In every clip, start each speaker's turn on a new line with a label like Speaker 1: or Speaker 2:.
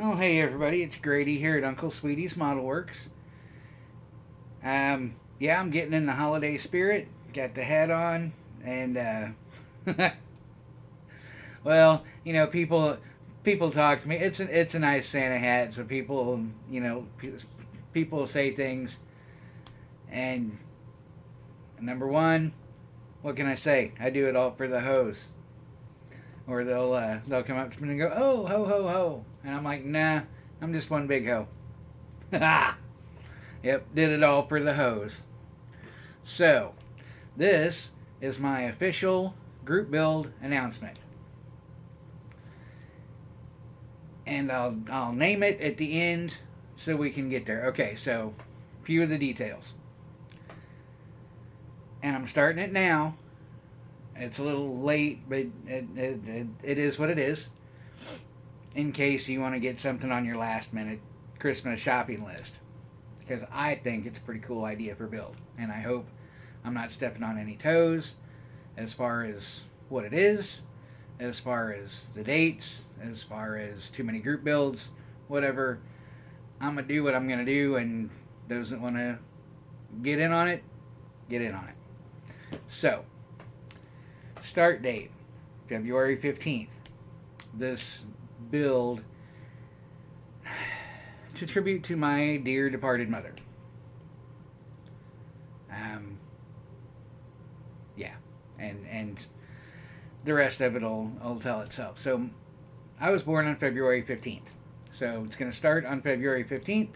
Speaker 1: Oh, hey everybody, it's Grady here at Uncle Sweetie's Model Works. Yeah, I'm getting in the holiday spirit. Got the hat on, and well, people talk to me. It's a nice Santa hat, so people say things. And number one, what can I say? I do it all for the hose. Or they'll come up to me and go, "Oh, ho ho ho," and I'm like, "Nah, I'm just one big hoe." Yep, did it all for the hose. So, this is my official group build announcement. And I'll name it at the end so we can get there. Okay, so a few of the details. And I'm starting it now. It's a little late, but it is what it is. In case you want to get something on your last minute Christmas shopping list. Because I think it's a pretty cool idea for build. And I hope I'm not stepping on any toes as far as what it is, as far as the dates, as far as too many group builds, whatever. I'm going to do what I'm going to do, and those that want to get in on it, get in on it. So, start date, February 15th. This build to tribute to my dear departed mother. Yeah, and the rest of it will tell itself. So I was born on February 15th. So it's going to start on February 15th.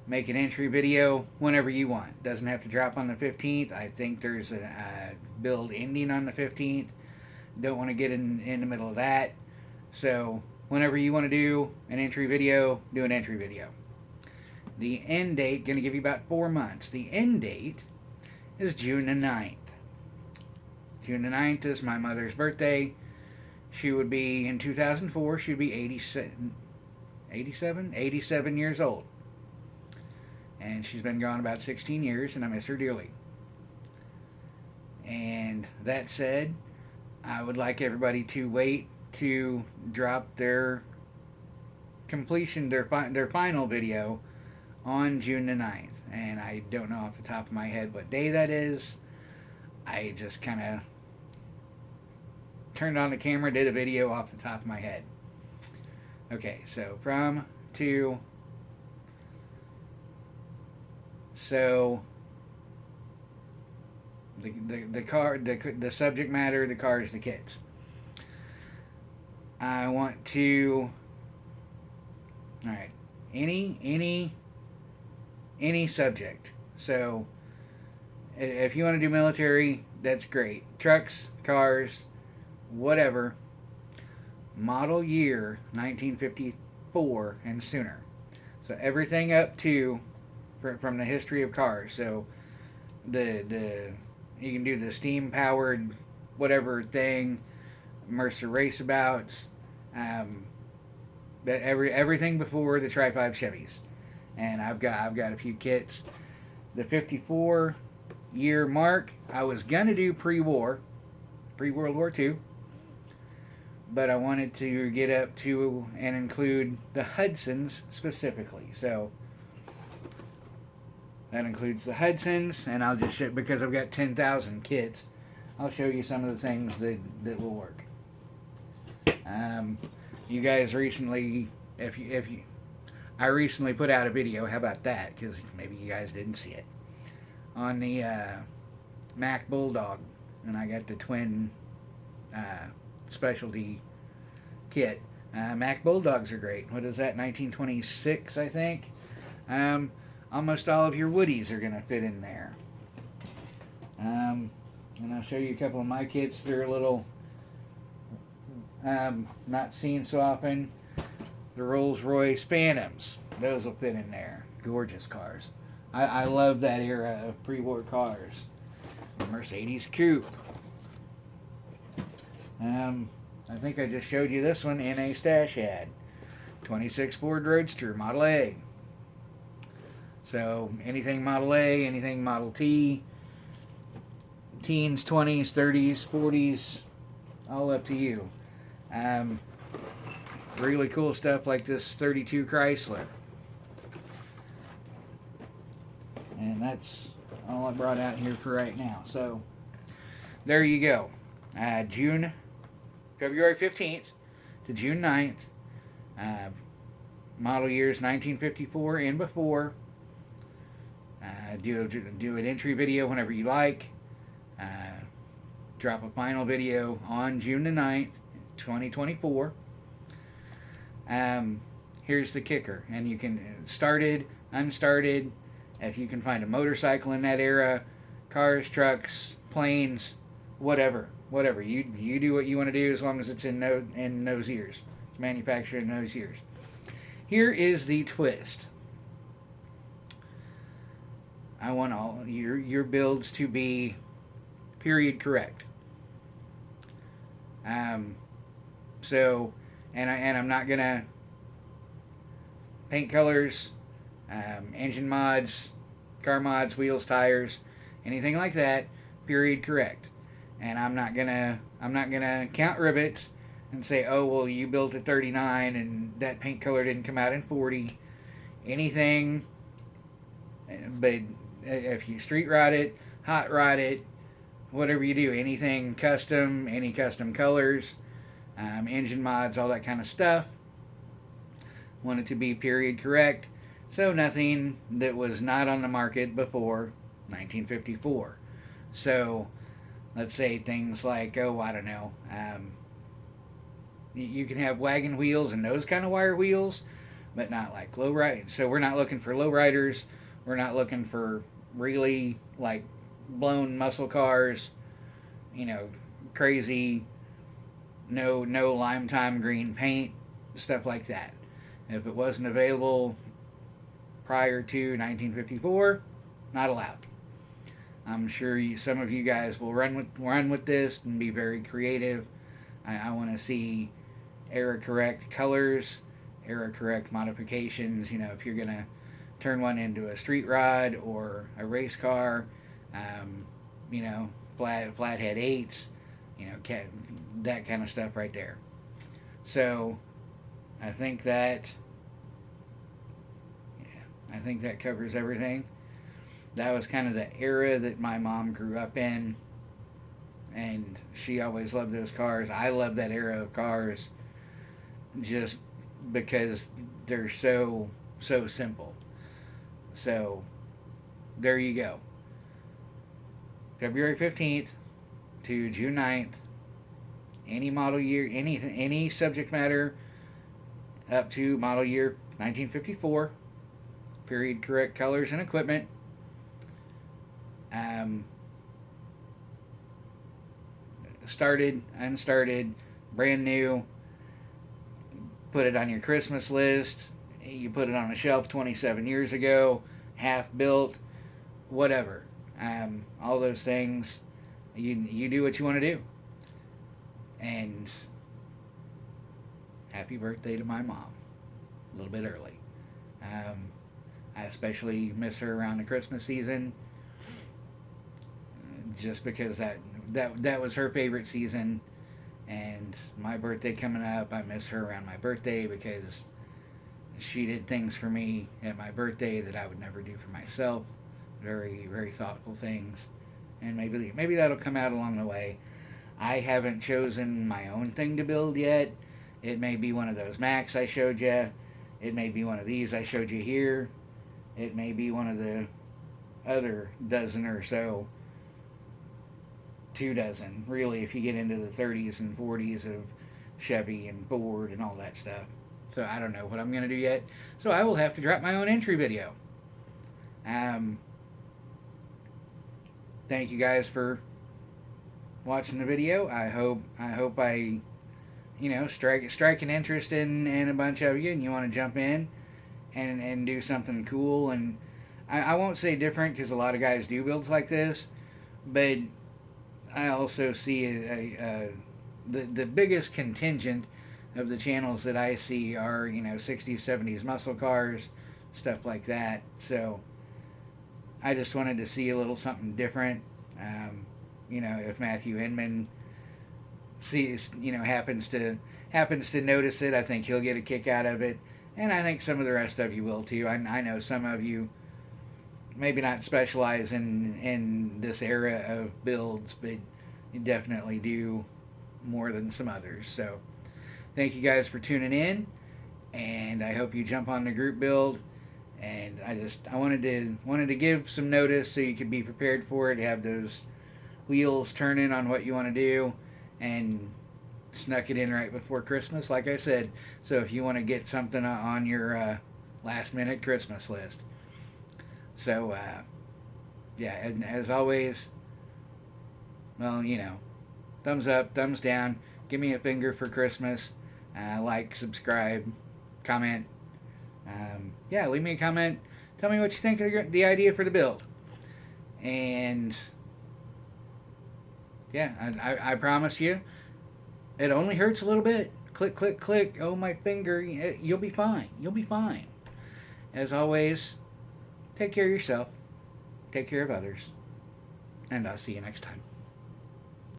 Speaker 1: Make an entry video whenever you want. Doesn't have to drop on the 15th. I think there's a build ending on the 15th. Don't want to get in the middle of that. So whenever you want to do an entry video, do an entry video. The end date, going to give you about 4 months. The end date is June the 9th. June the 9th is my mother's birthday. She would be, in 2004, she would be 87 years old. And she's been gone about 16 years, and I miss her dearly. And that said, I would like everybody to wait to drop their completion, their final video on June the 9th. And I don't know off the top of my head what day that is. I just kind of turned on the camera, did a video off the top of my head. Okay, so from to... So the subject matter, the cars, the kids. I want to. All right, any subject. So if you want to do military, that's great. Trucks, cars, whatever. Model year 1954 and sooner. So everything up to from the history of cars. So the you can do the steam powered whatever thing, Mercer Raceabouts, that everything before the Tri-5 Chevys. And I've got a few kits. The 54 year mark, I was gonna do pre-World War II, but I wanted to get up to and include the Hudsons specifically. So that includes the Hudsons, and I'll just show, because I've got 10,000 kits, I'll show you some of the things that will work. You guys recently, I recently put out a video, how about that, because maybe you guys didn't see it, on the Mack Bulldog, and I got the twin specialty kit. Mack Bulldogs are great. What is that, 1926, I think? Almost all of your Woodies are going to fit in there. And I'll show you a couple of my kits. They're a little not seen so often. The Rolls-Royce Phantoms. Those will fit in there. Gorgeous cars. I love that era of pre-war cars. The Mercedes Coupe. I think I just showed you this one in a stash ad. 26 Ford Roadster Model A. So anything Model A, anything Model T, teens, 20s, 30s, 40s, all up to you. really cool stuff like this 32 Chrysler. And that's all I brought out here for right now. So there you go. February 15th to June 9th. Model years 1954 and before. Do an entry video whenever you like. Drop a final video on June the 9th, 2024. Here's the kicker. And you can started, unstarted, if you can find a motorcycle in that era, cars, trucks, planes, whatever. You do what you want to do as long as it's in those years. It's manufactured in those years. Here is the twist. I want all your builds to be period correct. So, and I'm not gonna paint colors, engine mods, car mods, wheels, tires, anything like that. Period correct. And I'm not gonna count rivets and say, oh well, you built at 39 and that paint color didn't come out in 40. Anything, but if you street rod it, hot rod it, whatever you do, anything custom, any custom colors, engine mods, all that kind of stuff, want it to be period correct. So nothing that was not on the market before 1954. So let's say things like, oh, I don't know, you can have wagon wheels and those kind of wire wheels, but not like low ride. So we're not looking for low riders. We're not looking for really like blown muscle cars, crazy, no lime time green paint, stuff like that. If it wasn't available prior to 1954, not allowed. I'm sure some of you guys will run with this and be very creative. I want to see era correct colors, era correct modifications. If you're gonna turn one into a street rod or a race car, flathead eights, that kind of stuff right there. So I think that covers everything. That was kind of the era that my mom grew up in, and she always loved those cars. I love that era of cars just because they're so simple. So there you go. February 15th to June 9th. Any model year, any subject matter up to model year 1954. Period correct colors and equipment. Started, unstarted, brand new. Put it on your Christmas list. You put it on a shelf 27 years ago. Half built, whatever. All those things. You do what you want to do. And happy birthday to my mom. A little bit early. I especially miss her around the Christmas season, just because that was her favorite season. And my birthday coming up, I miss her around my birthday because she did things for me at my birthday that I would never do for myself. Very, very thoughtful things. And maybe that'll come out along the way. I haven't chosen my own thing to build yet. It may be one of those Macs I showed you. It may be one of these I showed you here. It may be one of the other dozen or so. 2 dozen, really, if you get into the 30s and 40s of Chevy and Ford and all that stuff. So I don't know what I'm going to do yet. So I will have to drop my own entry video. Thank you guys for watching the video. I hope I strike an interest in a bunch of you, and you want to jump in and do something cool. And I won't say different, because a lot of guys do builds like this, but I also see the biggest contingent of the channels that I see are 60s, 70s muscle cars, stuff like that. So I just wanted to see a little something different. If Matthew Inman happens to happens to notice it, I think he'll get a kick out of it. And I think some of the rest of you will too. I know some of you maybe not specialize in this era of builds, but you definitely do more than some others. So thank you guys for tuning in, and I hope you jump on the group build. And I wanted to give some notice so you could be prepared for it, have those wheels turning on what you want to do, and snuck it in right before Christmas, like I said. So if you want to get something on your last minute Christmas list. So yeah, and as always, well, thumbs up, thumbs down. Give me a finger for Christmas. Like, subscribe, comment. Yeah, leave me a comment. Tell me what you think of the idea for the build. And yeah, I promise you, it only hurts a little bit. Click, click, click. Oh, my finger. You'll be fine. You'll be fine. As always, take care of yourself. Take care of others. And I'll see you next time.